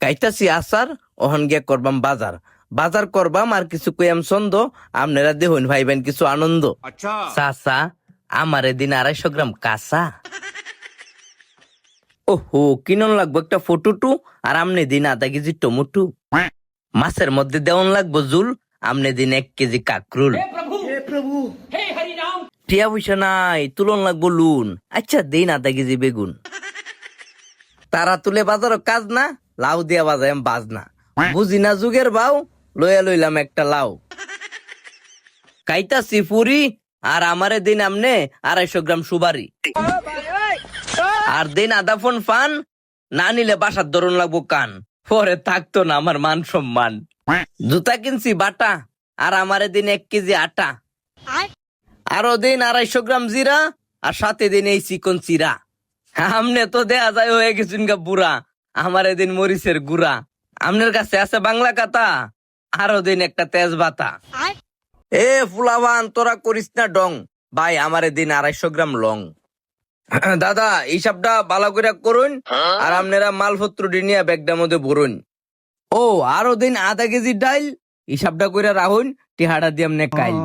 কাইতাছি আসার ওহন গিয়া করবাম বাজার বাজার করবাম আর কিছু কইয়াম ছন্দ আপনারা দেখুন ভাইবেন কিছু আনন্দ। চাচা আমারে দিন 250 গ্রাম কাঁচা। ওহো কিনন লাগবো একটা ফটুটু আর আমনে দিন আধা কেজি টমেটো। মাছের মধ্যে দেওয়ান লাগবো জুল আমনে দিন 1 কেজি কাকরুল। টিয়া পয়সা নাই তুলন লাগবো লুন আচ্ছা দিন আধা কেজি বেগুন। তারা তুলে বাজারও কাজ না লাউ দিয়া বাজায় বাজনা বুঝি না যুগের বাউ লইয়া লইলাম একটা লাউ। কাইতাছি পুরি আর আমারে দিন আমনে 250 গ্রাম সুবারি আর দিন আধা ফোন ফান না নিলে বাসার ধরন লাগবো কান পরে থাকতো না আমার মান সম্মান। জুতা কিনছি বাটা আর আমারে দিন 1 কেজি আটা আরো দিন 250 গ্রাম জিরা আর সাথে দিন এই চিকন চিরা। আমনে তো দেয়া যায় হয়ে গেছেন গা বুড়া আমারে দিন মরিচের গুড়া। আমনের কাছে আছে বাংলা কাতা আরো দিন একটা তেজবাতা। এ ফুলাবান তোরা করিস না ডং ভাই আমারে দিন 250 গ্রাম লং। দাদা হিসাবটা ভালো করে করুন আর আপনারা মালপত্র নিয়ে ব্যাগটার মধ্যে ভরুন। ও আরো দিন আধা কেজি ডাইল হিসাবটা করে রাখুন টিহাটা দিয়ে আমনে কাইল।